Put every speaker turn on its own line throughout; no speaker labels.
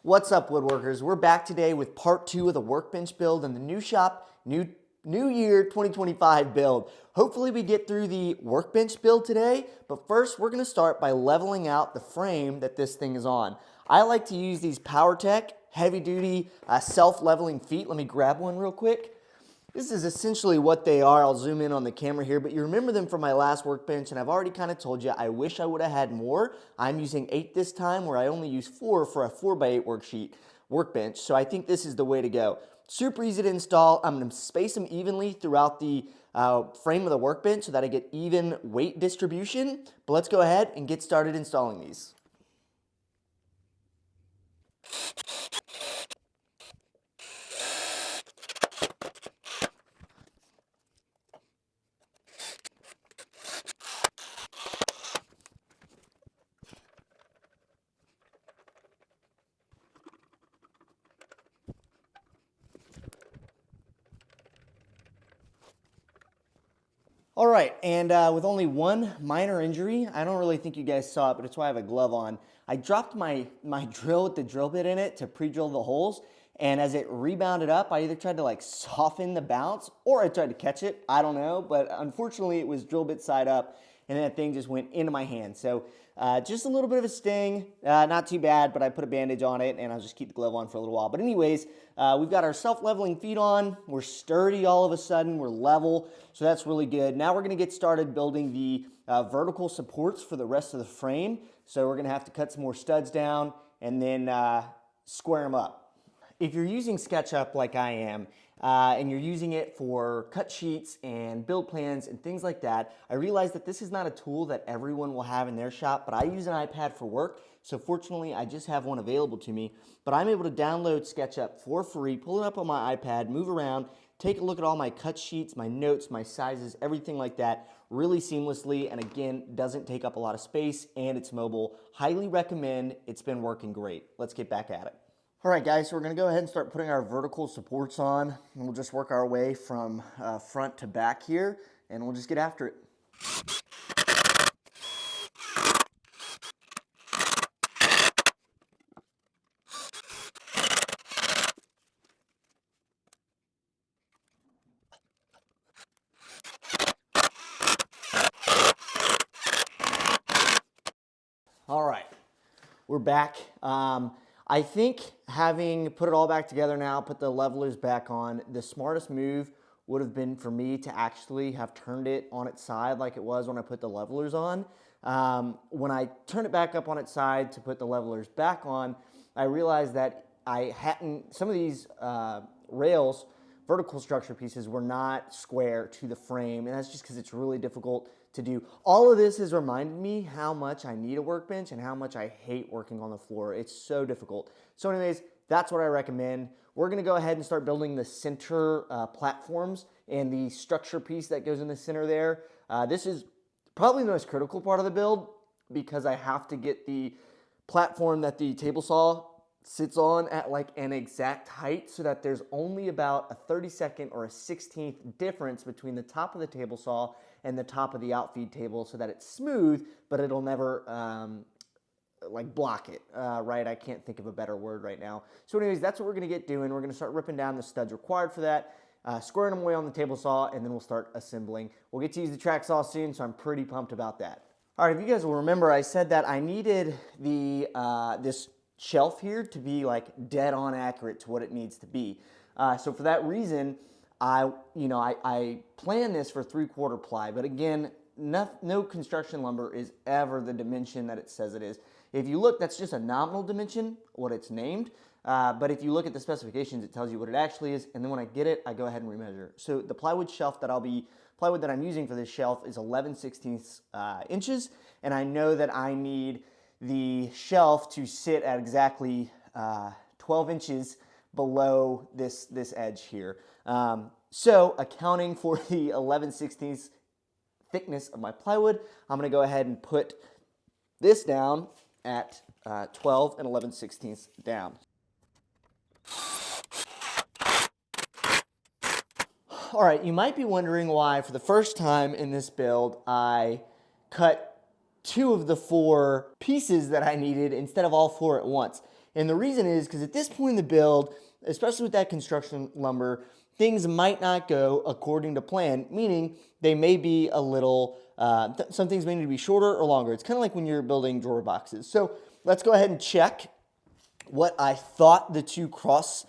What's up, woodworkers? We're back today with part 2 of the Workbench build and the new shop, new year 2025 build. Hopefully we get through the Workbench build today, but first we're going to start by leveling out the frame that this thing is on. I like to use these PowerTech heavy-duty self-leveling feet. Let me grab one real quick. This is essentially what they are. I'll zoom in on the camera here, but you remember them from my last Workbench, and I've already kind of told you I wish I would have had more. I'm using 8 this time, where I only use 4 for a 4x8 workbench, so I think this is the way to go. Super easy to install. I'm going to space them evenly throughout the frame of the workbench so that I get even weight distribution, but let's go ahead and get started installing these. All right, and with only one minor injury, I don't really think you guys saw it, but it's why I have a glove on. I dropped my drill with the drill bit in it to pre-drill the holes, and as it rebounded up, I either tried to like soften the bounce or I tried to catch it. I don't know, but unfortunately it was drill bit side up, and that thing just went into my hand. So just a little bit of a sting, not too bad, but I put a bandage on it and I'll just keep the glove on for a little while. But anyways, we've got our self-leveling feet on. We're sturdy all of a sudden, we're level, so that's really good. Now we're gonna get started building the vertical supports for the rest of the frame. So we're gonna have to cut some more studs down and then square them up. If you're using SketchUp like I am, and you're using it for cut sheets and build plans and things like that, I realize that this is not a tool that everyone will have in their shop, but I use an iPad for work, so fortunately I just have one available to me. But I'm able to download SketchUp for free, pull it up on my iPad, move around, take a look at all my cut sheets, my notes, my sizes, everything like that, really seamlessly, and again, doesn't take up a lot of space, and it's mobile. Highly recommend. It's been working great. Let's get back at it. All right, guys, so we're going to go ahead and start putting our vertical supports on, and we'll just work our way from front to back here, and we'll just get after it. All right, we're back. I think having put it all back together now, put the levelers back on, the smartest move would have been for me to actually have turned it on its side like it was when I put the levelers on. When I turned it back up on its side to put the levelers back on, I realized that some of these rails, vertical structure pieces, were not square to the frame, and that's just because it's really difficult to do. All of this has reminded me how much I need a workbench and how much I hate working on the floor. It's so difficult. So anyways, that's what I recommend. We're gonna go ahead and start building the center platforms and the structure piece that goes in the center there. This is probably the most critical part of the build because I have to get the platform that the table saw sits on at like an exact height so that there's only about a 32nd or a 16th difference between the top of the table saw and the top of the outfeed table so that it's smooth, but it'll never like block it, right? I can't think of a better word right now. So anyways, that's what we're gonna get doing. We're gonna start ripping down the studs required for that, squaring them away on the table saw, and then we'll start assembling. We'll get to use the track saw soon, so I'm pretty pumped about that. All right, if you guys will remember, I said that I needed the this shelf here to be like dead on accurate to what it needs to be. So for that reason, I plan this for 3/4 ply, but again, no construction lumber is ever the dimension that it says it is. If you look, that's just a nominal dimension, what it's named. But if you look at the specifications, it tells you what it actually is. And then when I get it, I go ahead and remeasure. So the plywood shelf that plywood that I'm using for this shelf is 11/16 inches. And I know that I need the shelf to sit at exactly 12 inches below this edge here. So accounting for the 11/16 thickness of my plywood, I'm gonna go ahead and put this down at 12 and 11/16 down. All right, you might be wondering why for the first time in this build, I cut 2 of the 4 pieces that I needed instead of all 4 at once. And the reason is because at this point in the build, especially with that construction lumber, things might not go according to plan, meaning they may be a little, some things may need to be shorter or longer. It's kind of like when you're building drawer boxes. So let's go ahead and check what I thought the two cross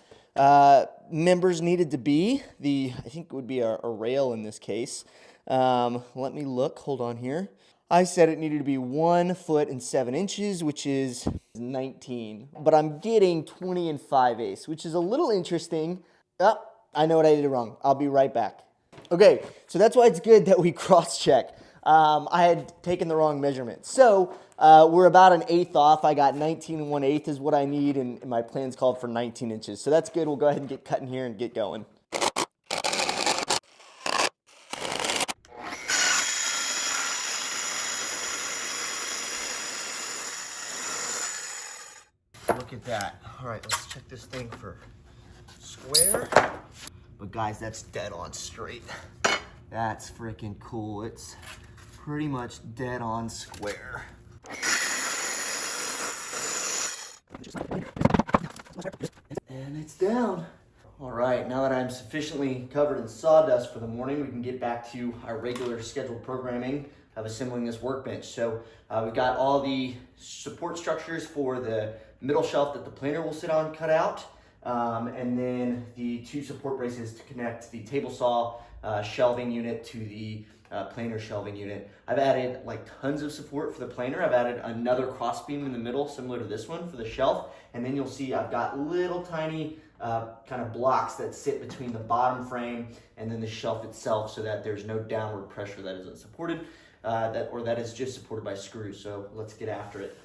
members needed to be. I think it would be a rail in this case. Let me look, hold on here. I said it needed to be 1 foot and 7 inches, which is 19, but I'm getting 20 and 5/8, which is a little interesting. Oh, I know what I did wrong. I'll be right back. Okay, so that's why it's good that we cross-check. I had taken the wrong measurement. So we're about 1/8 off. I got 19 and 1/8 is what I need, and my plan's called for 19 inches. So that's good. We'll go ahead and get cutting here and get going. Look at that. All right, let's check this thing for square. But guys, that's dead on straight. That's freaking cool. It's pretty much dead on square. And it's down. All right, now that I'm sufficiently covered in sawdust for the morning, we can get back to our regular scheduled programming of assembling this workbench. So we've got all the support structures for the middle shelf that the planer will sit on cut out, and then the 2 support braces to connect the table saw shelving unit to the planer shelving unit. I've added like tons of support for the planer. I've added another cross beam in the middle similar to this one for the shelf, and then you'll see I've got little tiny kind of blocks that sit between the bottom frame and then the shelf itself, so that there's no downward pressure that isn't supported, that is just supported by screws. So let's get after it.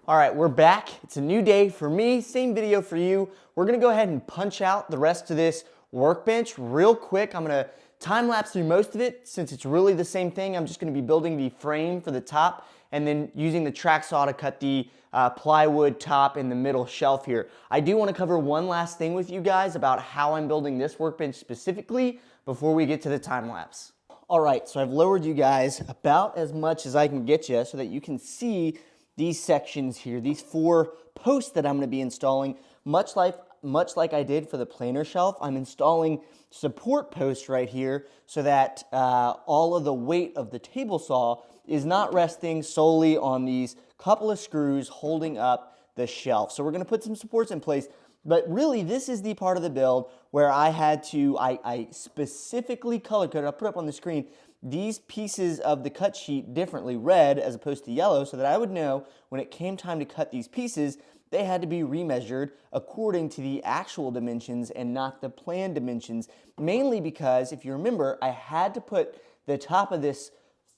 All right, we're back. It's a new day for me, same video for you. We're gonna go ahead and punch out the rest of this workbench real quick. I'm gonna time lapse through most of it since it's really the same thing. I'm just gonna be building the frame for the top and then using the track saw to cut the plywood top in the middle shelf here. I do wanna cover one last thing with you guys about how I'm building this workbench specifically before we get to the time lapse. All right, so I've lowered you guys about as much as I can get you so that you can see these sections here, these 4 posts that I'm going to be installing. Much like I did for the planer shelf, I'm installing support posts right here so that all of the weight of the table saw is not resting solely on these couple of screws holding up the shelf. So we're going to put some supports in place, but really this is the part of the build where I specifically color coded, I'll put up on the screen, these pieces of the cut sheet differently, red as opposed to yellow, so that I would know when it came time to cut these pieces, they had to be remeasured according to the actual dimensions and not the planned dimensions, mainly because, if you remember, I had to put the top of this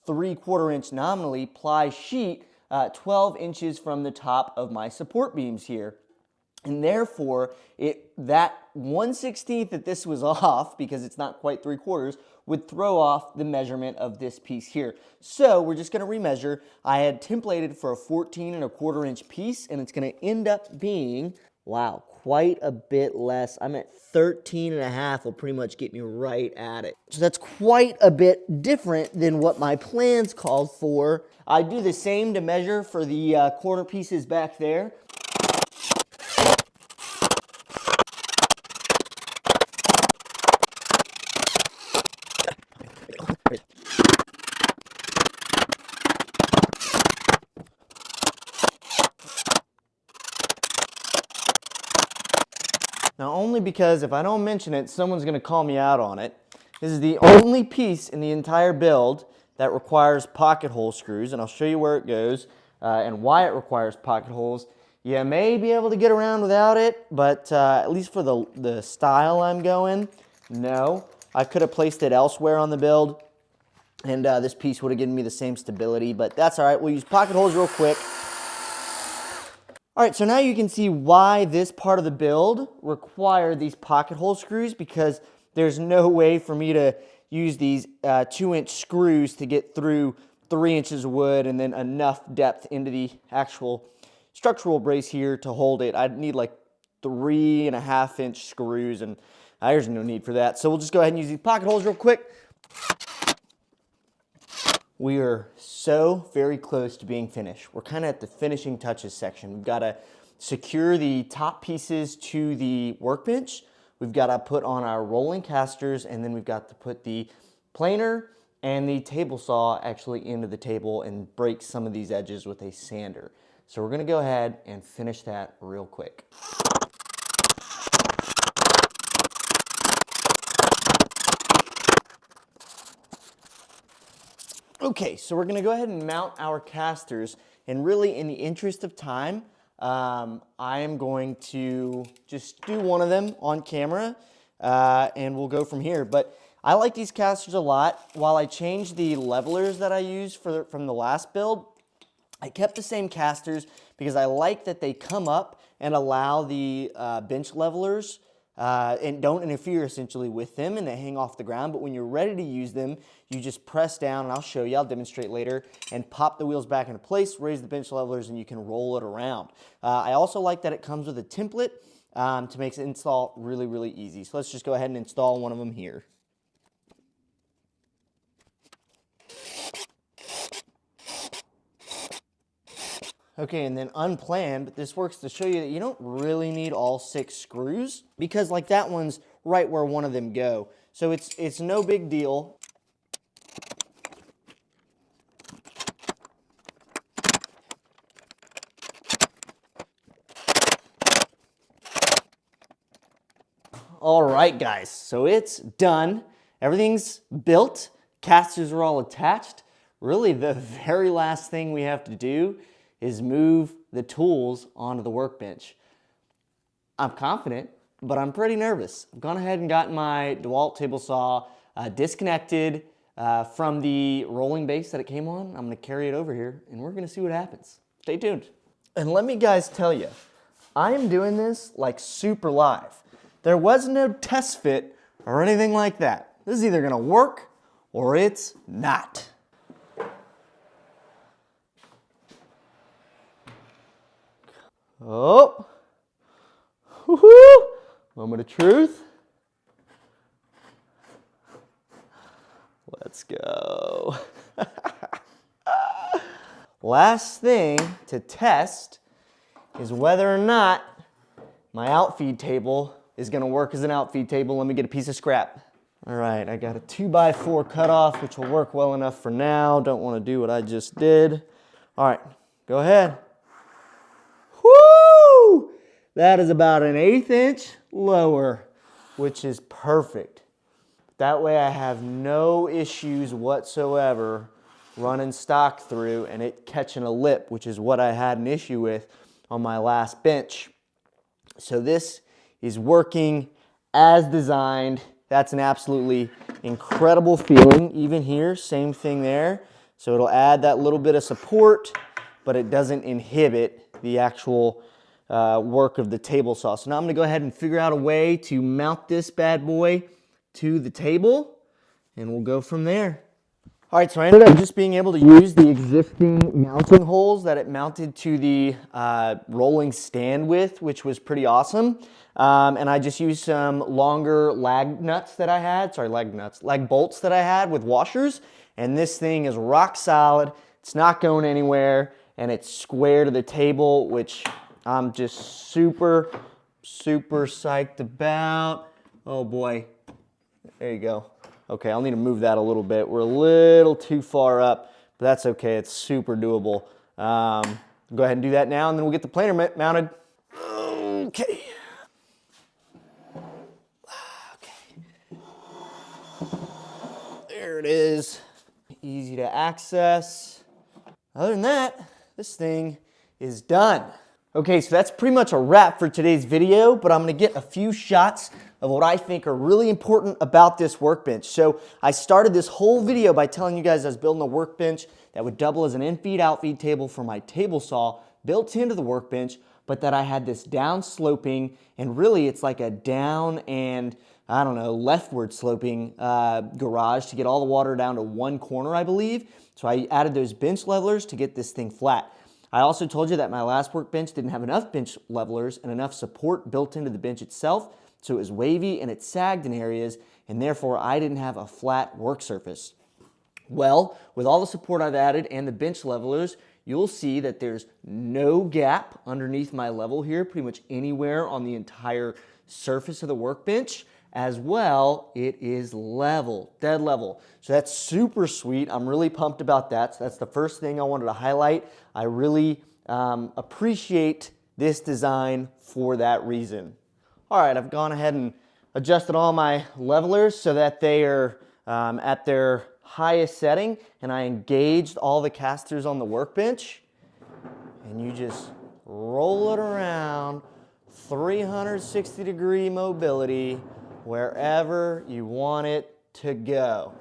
3/4 inch nominally ply sheet 12 inches from the top of my support beams here. And therefore, that 1/16 that this was off, because it's not quite 3/4, would throw off the measurement of this piece here. So we're just going to remeasure. I had templated for a 14 1/4 inch piece, and it's going to end up being, wow, quite a bit less. I'm at 13 1/2 will pretty much get me right at it. So that's quite a bit different than what my plans called for. I do the same to measure for the corner pieces back there. Now, only because if I don't mention it, someone's going to call me out on it. This is the only piece in the entire build that requires pocket hole screws, and I'll show you where it goes and why it requires pocket holes. You may be able to get around without it, but at least for the style I'm going, no. I could have placed it elsewhere on the build, and this piece would have given me the same stability, but that's all right. We'll use pocket holes real quick. All right, so now you can see why this part of the build required these pocket hole screws, because there's no way for me to use these 2-inch screws to get through 3 inches of wood and then enough depth into the actual structural brace here to hold it. I'd need like 3 1/2-inch screws, and there's no need for that. So we'll just go ahead and use these pocket holes real quick. We are so very close to being finished. We're kind of at the finishing touches section. We've got to secure the top pieces to the workbench. We've got to put on our rolling casters, and then we've got to put the planer and the table saw actually into the table and break some of these edges with a sander. So we're going to go ahead and finish that real quick. Okay, so we're gonna go ahead and mount our casters, and really in the interest of time, I am going to just do one of them on camera, and we'll go from here. But I like these casters a lot. While I changed the levelers that I used from the last build, I kept the same casters because I like that they come up and allow the bench levelers and don't interfere essentially with them, and they hang off the ground. But when you're ready to use them, you just press down, and I'll show you, I'll demonstrate later, and pop the wheels back into place, raise the bench levelers, and you can roll it around. I also like that it comes with a template to make the install really, really easy. So let's just go ahead and install one of them here. Okay, and then unplanned, but this works to show you that you don't really need all 6 screws, because like that one's right where one of them go. So it's no big deal. All right, guys, so it's done. Everything's built. Casters are all attached. Really, the very last thing we have to do is move the tools onto the workbench. I'm confident, but I'm pretty nervous. I've gone ahead and gotten my Dewalt Table Saw disconnected from the rolling base that it came on. I'm gonna carry it over here, and we're gonna see what happens. Stay tuned. And let me guys tell you, I am doing this like super live. There was no test fit or anything like that. This is either gonna work or it's not. Oh, woohoo! Moment of truth. Let's go. Last thing to test is whether or not my outfeed table is gonna work as an outfeed table. Let me get a piece of scrap. All right, I got a 2x4 cutoff, which will work well enough for now. Don't wanna do what I just did. All right, go ahead. Woo! That is about an 1/8 inch lower, which is perfect. That way I have no issues whatsoever running stock through and it catching a lip, which is what I had an issue with on my last bench. So this is working as designed. That's an absolutely incredible feeling. Even here, same thing there. So it'll add that little bit of support, but it doesn't inhibit the actual work of the table saw. So now I'm gonna go ahead and figure out a way to mount this bad boy to the table, and we'll go from there. All right, so I ended up just being able to use the existing mounting holes that it mounted to the rolling stand with, which was pretty awesome. And I just used some longer lag bolts that I had with washers. And this thing is rock solid. It's not going anywhere, and it's square to the table, which I'm just super, super psyched about. Oh boy, there you go. Okay, I'll need to move that a little bit. We're a little too far up, but that's okay, it's super doable. Go ahead and do that now, and then we'll get the planer mounted. Okay. There it is. Easy to access. Other than that, this thing is done. Okay, so that's pretty much a wrap for today's video, but I'm gonna get a few shots of what I think are really important about this workbench. So I started this whole video by telling you guys I was building a workbench that would double as an in-feed, out-feed table for my table saw built into the workbench, but that I had this down sloping, and really it's like a down and, I don't know, leftward sloping garage to get all the water down to one corner, I believe. So I added those bench levelers to get this thing flat. I also told you that my last workbench didn't have enough bench levelers and enough support built into the bench itself, so it was wavy and it sagged in areas, and therefore I didn't have a flat work surface. Well, with all the support I've added and the bench levelers, you'll see that there's no gap underneath my level here, pretty much anywhere on the entire surface of the workbench. As well, it is level, dead level. So that's super sweet. I'm really pumped about that. So that's the first thing I wanted to highlight. I really appreciate this design for that reason. All right, I've gone ahead and adjusted all my levelers so that they are at their highest setting, and I engaged all the casters on the workbench, and you just roll it around, 360-degree mobility, wherever you want it to go.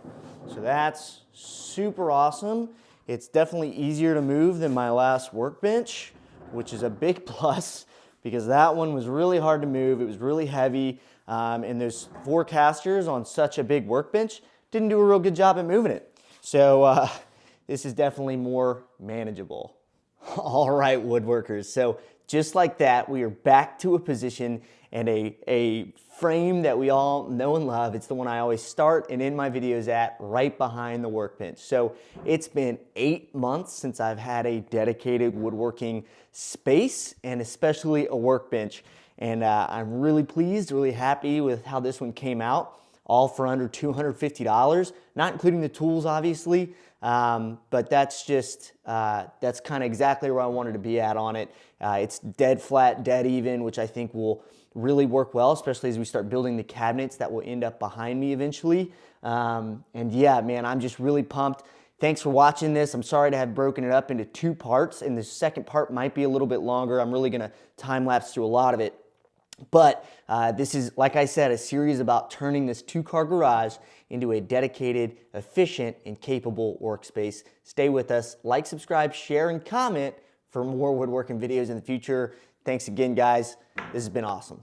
So that's super awesome. It's definitely easier to move than my last workbench, which is a big plus because that one was really hard to move. It was really heavy, and those 4 casters on such a big workbench didn't do a real good job at moving it. So this is definitely more manageable. All right, woodworkers. So just like that, we are back to a position and a frame that we all know and love. It's the one I always start and end my videos at, right behind the workbench. So it's been 8 months since I've had a dedicated woodworking space and especially a workbench. And I'm really pleased, really happy with how this one came out, all for under $250, not including the tools, obviously. But that's just, that's kind of exactly where I wanted to be at on it. It's dead flat, dead even, which I think will really work well, especially as we start building the cabinets that will end up behind me eventually. And yeah, man, I'm just really pumped. Thanks for watching this. I'm sorry to have broken it up into 2 parts, and the second part might be a little bit longer. I'm really gonna time lapse through a lot of it. But this is, like I said, a series about turning this 2-car garage into a dedicated, efficient, and capable workspace. Stay with us. Like, subscribe, share, and comment for more woodworking videos in the future. Thanks again, guys. This has been awesome.